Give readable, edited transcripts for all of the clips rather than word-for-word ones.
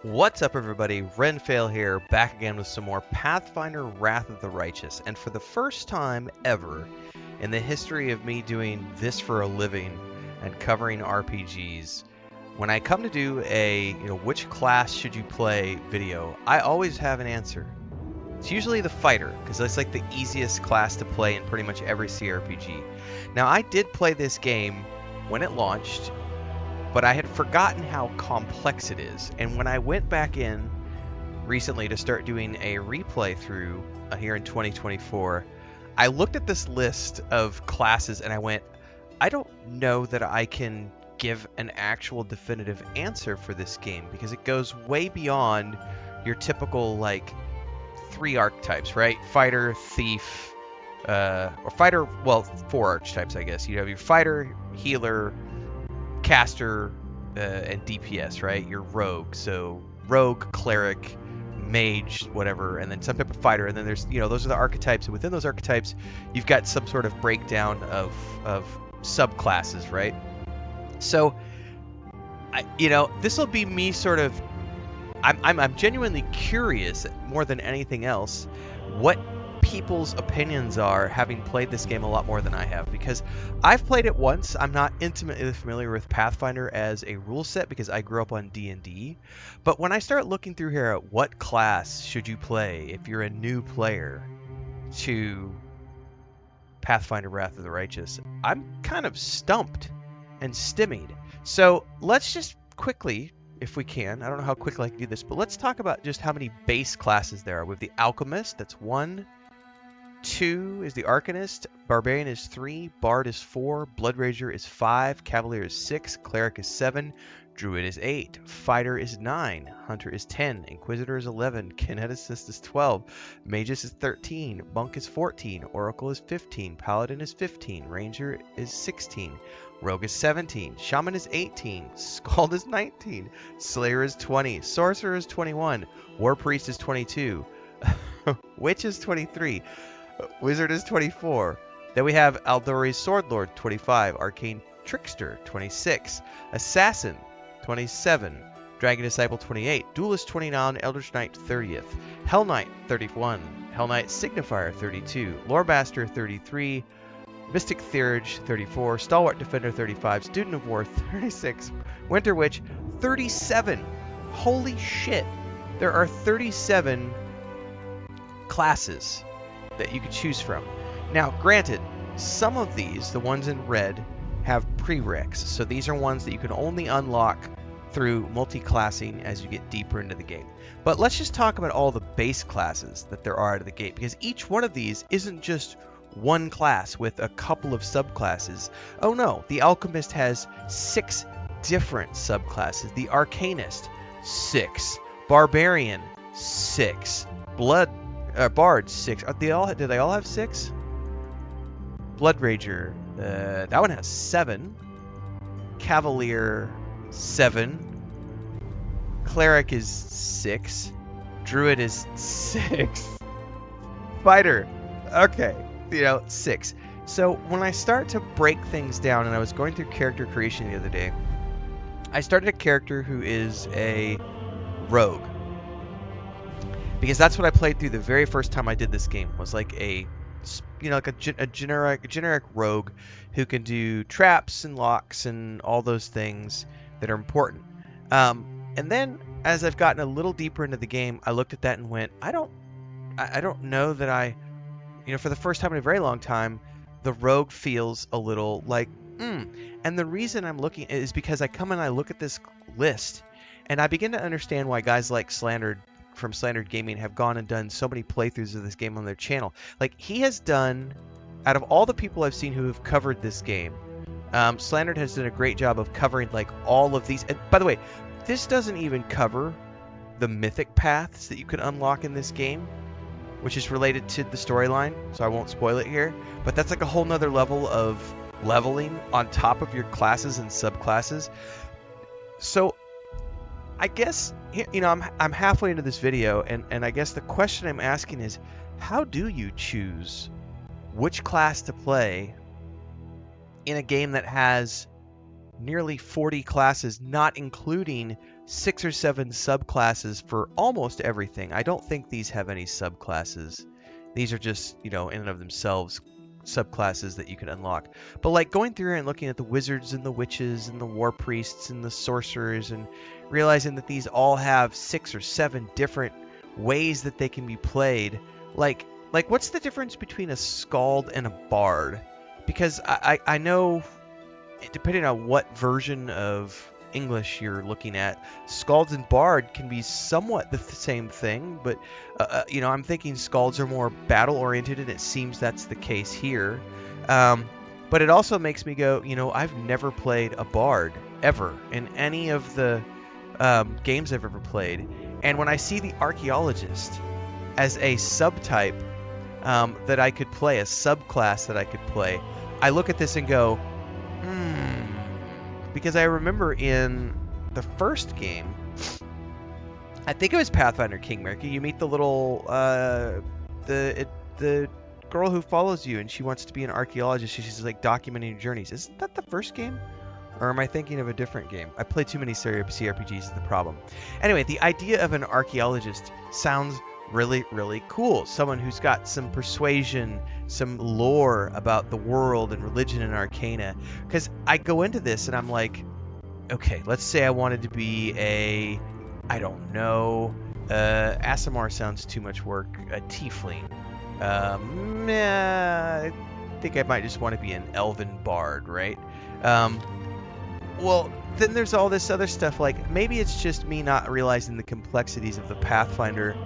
What's up, everybody? Renfail here, back again with some more Pathfinder Wrath of the Righteous. And for the first time ever in the history of me doing this for a living and covering RPGs, when I come to do a, which class should you play video, I always have an answer. It's usually the fighter, because that's like the easiest class to play in pretty much every CRPG. Now, I did play this game when it launched, but I had forgotten how complex it is. And when I went back in recently to start doing a replay through here in 2024, I looked at this list of classes and I went, I don't know that I can give an actual definitive answer for this game because it goes way beyond your typical, like, 3 archetypes, right? Fighter, thief, or fighter, well, 4 archetypes, I guess. You have your fighter, healer, caster, and DPS, right? Your rogue. So rogue, cleric, mage, whatever, and then some type of fighter. And then there's, those are the archetypes. And within those archetypes, you've got some sort of breakdown of subclasses, right? So, this will be me sort of. I'm genuinely curious more than anything else what people's opinions are, having played this game a lot more than I have, because I've played it once. I'm not intimately familiar with Pathfinder as a rule set because I grew up on D&D, but when I start looking through here at what class should you play if you're a new player to Pathfinder Wrath of the Righteous, I'm kind of stumped and stymied. So let's just quickly, if we can, I don't know how quickly I can do this, but let's talk about just how many base classes there are. We have the Alchemist, that's 1. 2 is the Arcanist, Barbarian is 3, Bard is 4, Blood Rager is 5, Cavalier is 6, Cleric is 7, Druid is 8, Fighter is 9, Hunter is 10, Inquisitor is 11, Kineticist is 12, Magus is 13, Monk is 14, Oracle is 15, Paladin is 15, Ranger is 16, Rogue is 17, Shaman is 18, Skald is 19, Slayer is 20, Sorcerer is 21, War Priest is 22, Witch is 23, Wizard is 24. Then we have Aldori's Swordlord, 25. Arcane Trickster, 26. Assassin, 27. Dragon Disciple, 28. Duelist, 29. Eldritch Knight, 30th. Hell Knight, 31. Hell Knight Signifier, 32. Lorebaster, 33. Mystic Theurge, 34. Stalwart Defender, 35. Student of War, 36. Winter Witch, 37. Holy shit. There are 37 classes that you could choose from. Now, granted, some of these, the ones in red, have prereqs. So these are ones that you can only unlock through multi-classing as you get deeper into the game. But let's just talk about all the base classes that there are out of the gate, because each one of these isn't just one class with a couple of subclasses. Oh no, the Alchemist has 6 different subclasses. The Arcanist, 6. Barbarian, 6. Bard, 6. Do they all have 6? Blood Rager, that one has 7. Cavalier, 7. Cleric is 6. Druid is 6. Fighter, okay, 6. So when I start to break things down, and I was going through character creation the other day, I started a character who is a rogue. Because that's what I played through the very first time I did this game, was like a generic rogue who can do traps and locks and all those things that are important. And then as I've gotten a little deeper into the game, I looked at that and went, I don't know that I, for the first time in a very long time, the rogue feels a little like, And the reason I'm looking is because I come and I look at this list and I begin to understand why guys like Slandered from Slandered Gaming have gone and done so many playthroughs of this game on their channel. Like, he has done, out of all the people I've seen who have covered this game, Slandered has done a great job of covering like all of these. And by the way, this doesn't even cover the mythic paths that you can unlock in this game, which is related to the storyline, so I won't spoil it here. But that's like a whole nother level of leveling on top of your classes and subclasses. So I guess, I'm halfway into this video, and I guess the question I'm asking is, how do you choose which class to play in a game that has nearly 40 classes, not including 6 or 7 subclasses for almost everything. I don't think these have any subclasses. These are just, in and of themselves, subclasses that you can unlock. But like going through and looking at the wizards and the witches and the war priests and the sorcerers and realizing that these all have 6 or 7 different ways that they can be played. Like what's the difference between a skald and a bard? Because I know, depending on what version of English you're looking at, Scalds and Bard can be somewhat the same thing, but I'm thinking Scalds are more battle-oriented, and it seems that's the case here. But it also makes me go, I've never played a Bard ever in any of the games I've ever played, and when I see the Archaeologist as a subtype that I could play, a subclass that I could play, I look at this and go, because I remember in the first game, I think it was Pathfinder Kingmaker, you meet the little the girl who follows you, and she wants to be an archaeologist. She's like documenting journeys. Isn't that the first game? Or am I thinking of a different game? I play too many CRPGs is the problem. Anyway, the idea of an archaeologist sounds really, really cool. Someone who's got some persuasion, some lore about the world and religion and arcana. Because I go into this and I'm like, okay, let's say I wanted to be I don't know, Aasimar sounds too much work, a tiefling. I think I might just want to be an elven bard, right? Well, then there's all this other stuff, like maybe it's just me not realizing the complexities of the Pathfinder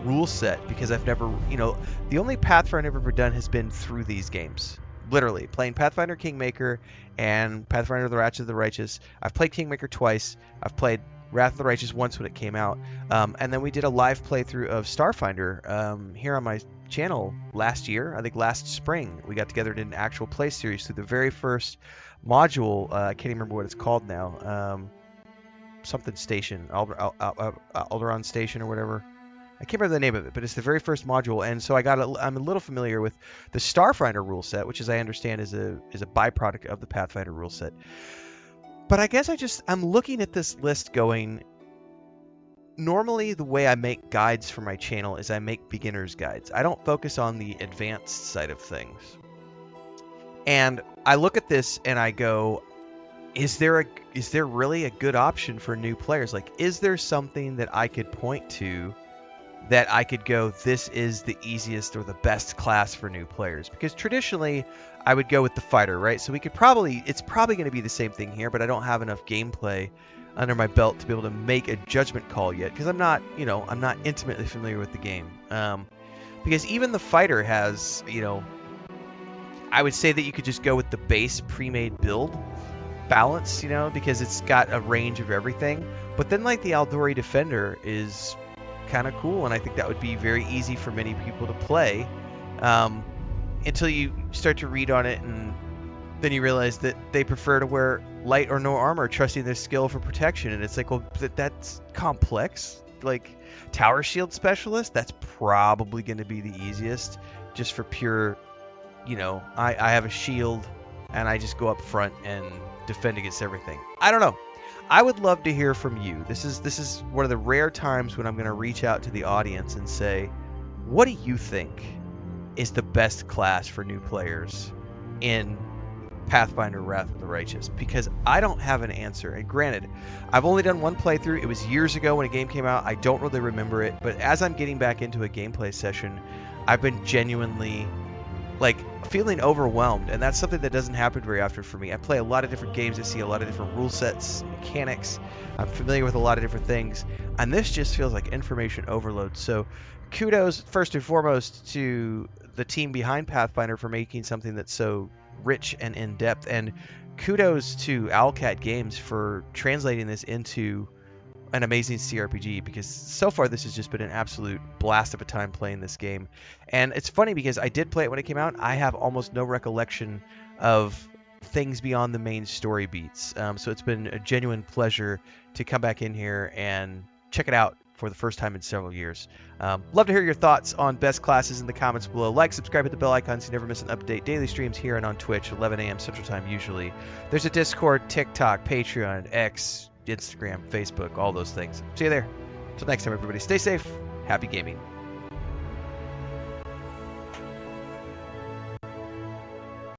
rule set, because I've never, the only Pathfinder I've ever done has been through these games. Literally, playing Pathfinder Kingmaker and Pathfinder the Wrath of the Righteous. I've played Kingmaker twice. I've played Wrath of the Righteous once when it came out. And then we did a live playthrough of Starfinder here on my channel last year. I think last spring. We got together and did an actual play series through the very first module. I can't even remember what it's called now. Something Station. Alderon Station or whatever. I can't remember the name of it, but it's the very first module, and so I'm a little familiar with the Starfinder rule set, which, as I understand, is a byproduct of the Pathfinder rule set. But I guess I'm looking at this list going, normally the way I make guides for my channel is I make beginner's guides. I don't focus on the advanced side of things. And I look at this and I go, is there really a good option for new players? Like, is there something that I could point to that I could go, this is the easiest or the best class for new players? Because traditionally, I would go with the fighter, right? So it's probably going to be the same thing here, but I don't have enough gameplay under my belt to be able to make a judgment call yet, because I'm not intimately familiar with the game. Because even the fighter has, I would say that you could just go with the base pre-made build balance, because it's got a range of everything. But then like the Aldori Defender is kind of cool, and I think that would be very easy for many people to play, until you start to read on it, and then you realize that they prefer to wear light or no armor, trusting their skill for protection. And it's like, well, that's complex. Like Tower Shield Specialist, that's probably going to be the easiest, just for pure, I have a shield and I just go up front and defend against everything. I don't know. I would love to hear from you. This is one of the rare times when I'm going to reach out to the audience and say, what do you think is the best class for new players in Pathfinder Wrath of the Righteous? Because I don't have an answer. And granted, I've only done one playthrough. It was years ago when a game came out. I don't really remember it. But as I'm getting back into a gameplay session, I've been genuinely feeling overwhelmed, and that's something that doesn't happen very often for me. I play a lot of different games. I see a lot of different rule sets, mechanics. I'm familiar with a lot of different things, and this just feels like information overload. So kudos first and foremost to the team behind Pathfinder for making something that's so rich and in-depth, and kudos to Owlcat Games for translating this into an amazing CRPG, because so far this has just been an absolute blast of a time playing this game. And it's funny because I did play it when it came out. I have almost no recollection of things beyond the main story beats. So it's been a genuine pleasure to come back in here and check it out for the first time in several years. Love to hear your thoughts on best classes in the comments below. Like, subscribe, hit the bell icon so you never miss an update. Daily streams here and on Twitch, 11 a.m. Central Time usually. There's a Discord, TikTok, Patreon, X, Instagram, Facebook, all those things. See you there. Until next time, everybody, stay safe. Happy gaming.